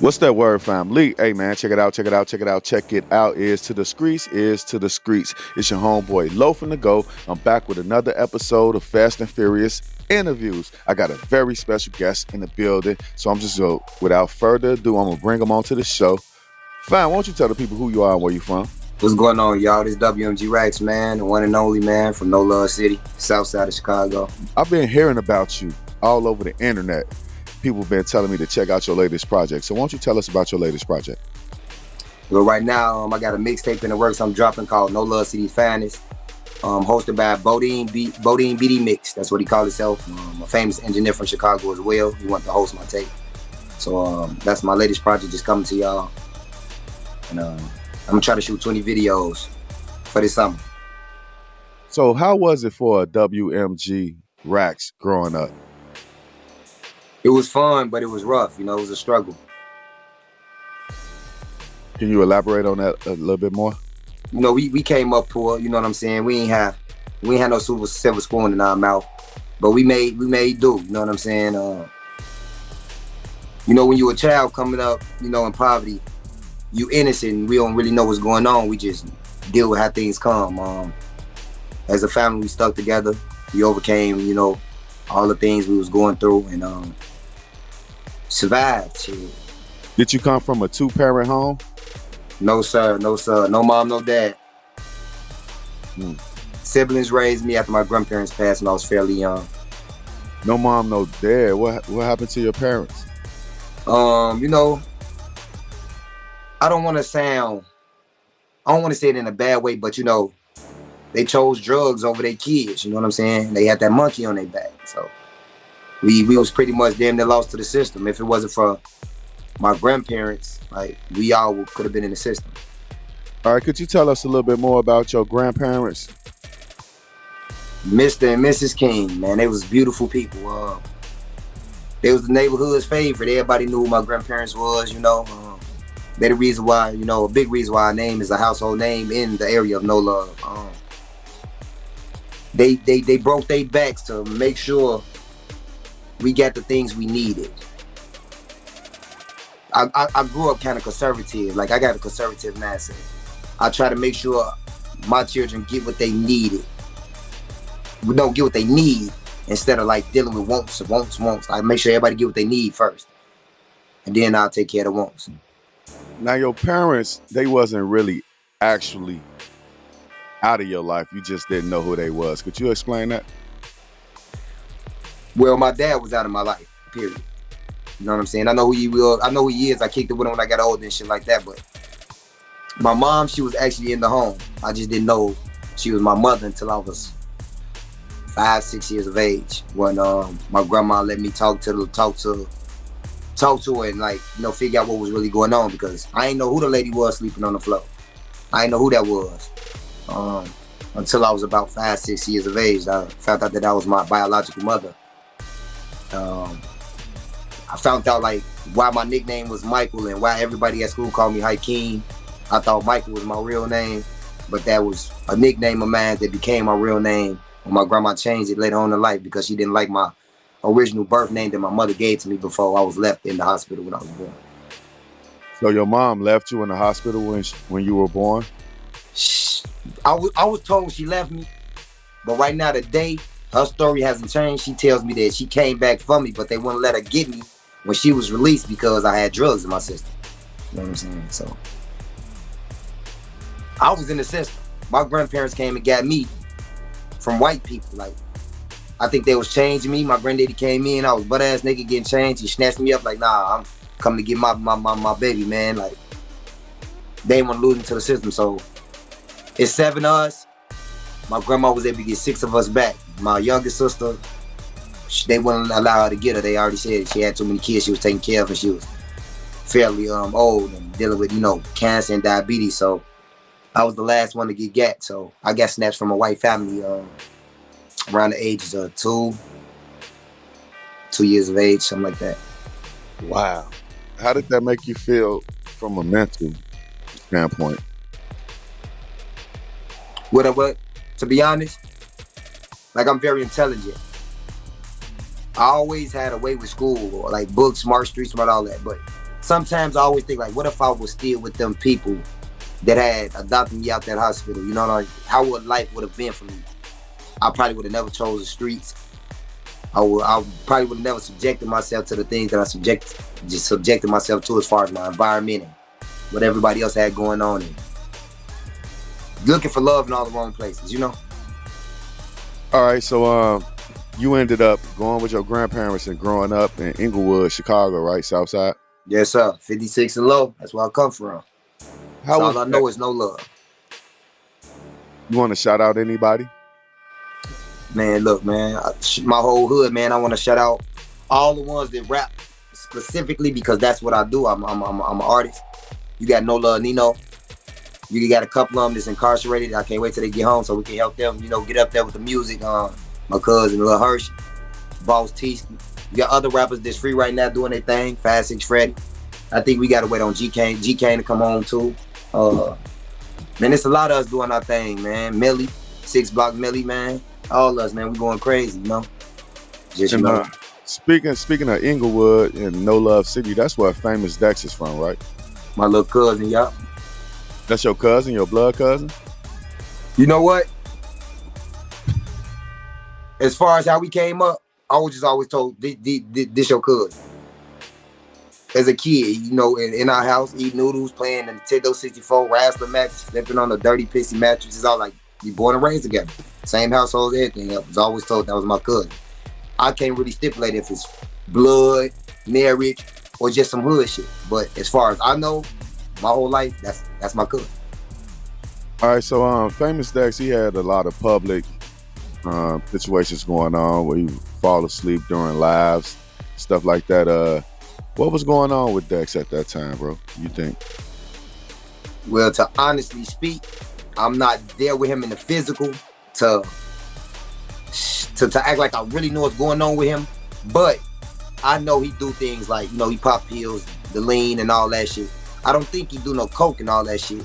What's that word, family? Hey, man, check it out, check it out, check it out, check it out. Is to the streets, is to the streets. It's your homeboy, Loafing to Go. I'm back with another episode of Fast and Furious interviews. I got a very special guest in the building, so I'm just, without further ado, I'm going to bring him onto the show. Fine, why don't you tell the people who you are and where you from? What's going on, y'all? This W.M.G Racks, man, the one and only man from No Love City, south side of Chicago. I've been hearing about you all over the internet. People have been telling me to check out your latest project. So why don't you tell us about your latest project? Well, right now, I got a mixtape in the works I'm dropping called No Love City Finest, hosted by Bodine BD Mix. That's what he called himself. A famous engineer from Chicago as well. He wanted to host my tape. So that's my latest project just coming to y'all. And I'm going to try to shoot 20 videos for this summer. So how was it for a W.M.G Racks growing up? It was fun, but it was rough. You know, it was a struggle. Can you elaborate on that a little bit more? You know, we came up poor. You know what I'm saying? We ain't have no silver spoon in our mouth, but we made do. You know what I'm saying? You know, when you a child coming up, you know, in poverty, you innocent. And we don't really know what's going on. We just deal with how things come. As a family, we stuck together. We overcame, you know, all the things we was going through and survived. Shit. Did you come from a two-parent home? No, sir. No, sir. No mom, no dad. Siblings raised me after my grandparents passed when I was fairly young. No mom, no dad. What happened to your parents? You know, I don't want to say it in a bad way, but you know, they chose drugs over their kids. You know what I'm saying? They had that monkey on their back. So we was pretty much damn near lost to the system. If it wasn't for my grandparents, like, we all could have been in the system. All right, could you tell us a little bit more about your grandparents? Mr. and Mrs. King, man, they was beautiful people. They was the neighborhood's favorite. Everybody knew who my grandparents was, you know. They're the reason why, you know, a big reason why our name is a household name in the area of No Love. They broke their backs to make sure we got the things we needed. I grew up kind of conservative. Like, I got a conservative mindset. I try to make sure my children get what they needed. We don't get what they need instead of like dealing with wants. I make sure everybody get what they need first. And then I'll take care of the wants. Now, your parents, they wasn't really actually out of your life. You just didn't know who they was. Could you explain that? Well, my dad was out of my life, period. You know what I'm saying? I know who he will. I know who he is. I kicked it with him when I got older and shit like that. But my mom, she was actually in the home. I just didn't know she was my mother until I was 5, 6 years of age. When my grandma let me talk to her and, like, you know, figure out what was really going on, because I ain't know who the lady was sleeping on the floor. I ain't know who that was. Until I was about 5, 6 years of age, I found out that was my biological mother. I found out, like, why my nickname was Michael and why everybody at school called me Hakeem. I thought Michael was my real name, but that was a nickname of mine that became my real name when my grandma changed it later on in life because she didn't like my original birth name that my mother gave to me before I was left in the hospital when I was born. So your mom left you in the hospital when you were born? I was told she left me, but right now today, her story hasn't changed. She tells me that she came back for me, but they wouldn't let her get me when she was released because I had drugs in my system. You know what I'm saying? So I was in the system. My grandparents came and got me from white people. Like, I think they was changing me. My granddaddy came in. I was butt ass naked getting changed. He snatched me up like, nah, I'm coming to get my baby, man. Like, they didn't want to lose me to the system. So it's 7 of us. My grandma was able to get 6 of us back. My youngest sister, they wouldn't allow her to get her. They already said she had too many kids she was taking care of, and she was fairly old and dealing with, you know, cancer and diabetes. So I was the last one to get gat. So I got snatched from a white family around the ages of 2 years of age, something like that. Wow. How did that make you feel from a mental standpoint? What? To be honest, like, I'm very intelligent. I always had a way with school, or like books, smart, street smart, all that. But sometimes I always think like, what if I was still with them people that had adopted me out that hospital? You know, like how would life would have been for me? I probably would have never chose the streets. I probably would have never subjected myself to the things that I subjected myself to as far as my environment and what everybody else had going on, and looking for love in all the wrong places, you know? All right, so you ended up going with your grandparents and growing up in Inglewood, Chicago, right? Southside? Yes, sir. 56 and low. That's where I come from. How was all I that? know is no love. You want to shout out anybody? Man, look, man, my whole hood, man. I want to shout out all the ones that rap specifically because that's what I do. I'm an artist. You got No Love Nino. You got a couple of them that's incarcerated. I can't wait till they get home so we can help them, you know, get up there with the music. My cousin Lil Hershey, Boss T. You got other rappers that's free right now doing their thing. Fast 6 Freddy. I think we got to wait on G Kane to come home too. Man, it's a lot of us doing our thing, man. Millie, 6 Block Millie, man. All of us, man, we going crazy, you know. Just, you know. Speaking of Inglewood and No Love City, that's where Famous Dex is from, right? My little cousin, y'all. That's your cousin, your blood cousin? You know what? As far as how we came up, I was just always told, this your cousin. As a kid, you know, in our house, eating noodles, playing the Nintendo 64, wrestling matches, sleeping on the dirty, pissy mattresses, all like, we born and raised together. Same household, everything. I was always told that was my cousin. I can't really stipulate if it's blood, marriage, or just some hood shit. But as far as I know, my whole life, that's my cousin. All right, so Famous Dex, he had a lot of public situations going on where he would fall asleep during lives, stuff like that. What was going on with Dex at that time, bro? You think? Well, to honestly speak, I'm not there with him in the physical to act like I really know what's going on with him. But I know he do things like, you know, he pop pills, the lean and all that shit. I don't think he do no coke and all that shit.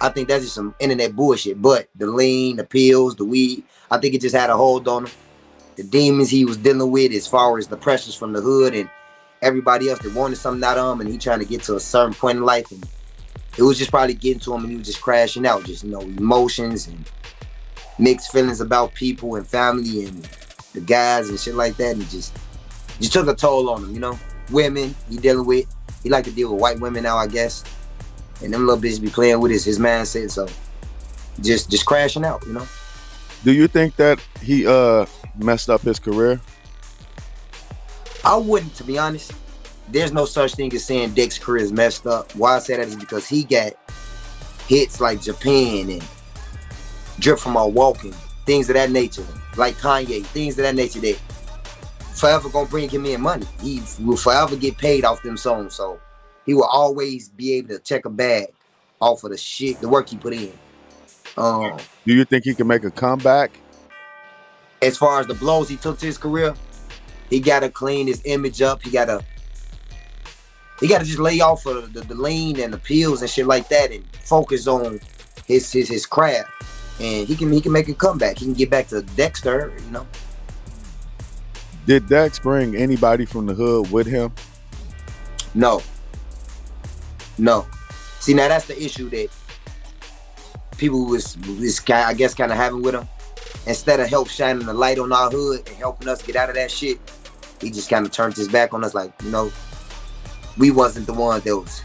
I think that's just some internet bullshit. But the lean, the pills, the weed, I think it just had a hold on him. The demons he was dealing with as far as the pressures from the hood and everybody else that wanted something out of him, and he trying to get to a certain point in life, and it was just probably getting to him, and he was just crashing out, just, you know, emotions and mixed feelings about people and family and the guys and shit like that, and just took a toll on him, you know. Women he dealing with, he like to deal with white women now, I guess, and them little bitches be playing with his mindset, so just crashing out, you know. Do you think that he messed up his career? I wouldn't, to be honest. There's no such thing as saying Dex's career is messed up. Why I say that is because he got hits like Japan and Drip from Our Walking, things of that nature, like Kanye, things of that nature that forever gonna bring him in money. He will forever get paid off them songs, so he will always be able to check a bag off of the shit, the work he put in. Do you think he can make a comeback? As far as the blows he took to his career, he gotta clean his image up. He gotta just lay off of the lean and the pills and shit like that and focus on his craft. And he can make a comeback. He can get back to Dexter, you know. Did Dex bring anybody from the hood with him? No. See, now that's the issue that people was I guess kind of having with him. Instead of help shining the light on our hood and helping us get out of that shit, he just kind of turned his back on us, like, you know, we wasn't the one that was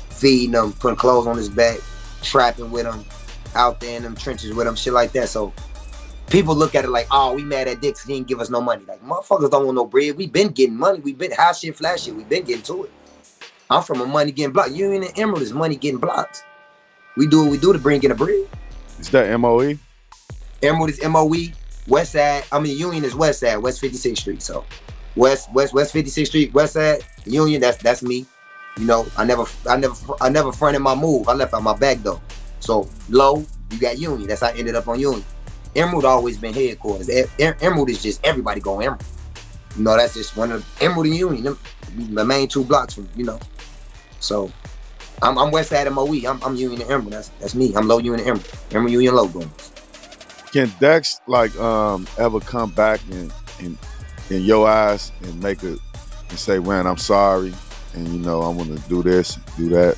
feeding him, putting clothes on his back, trapping with him, out there in them trenches with him, shit like that. So people look at it like, oh, we mad at Dix, he didn't give us no money. Like, motherfuckers don't want no bread. We been getting money. We been high shit, flash shit. We been getting to it. I'm from a money getting blocked. You in the Emerald is money getting blocked. We do what we do to bring in the bread. Is that M.O.E.? Emerald is M.O.E. West Side. I mean, Union is West Side, West 56th Street. So West 56th Street, West Side, Union. That's me. You know, I never fronted my move. I left out my back door. So low, you got Union. That's how I ended up on Union. Emerald always been headquarters. Emerald is just everybody going Emerald. You know, that's just one of Emerald and Union, the main two blocks from, you know. So I'm West Side M.O.E. I'm Union and Emerald. That's me. I'm low Union and Emerald. Emerald Union low going. Can Dex ever come back in your eyes and and say, man, I'm sorry, and you know, I want to do this, do that.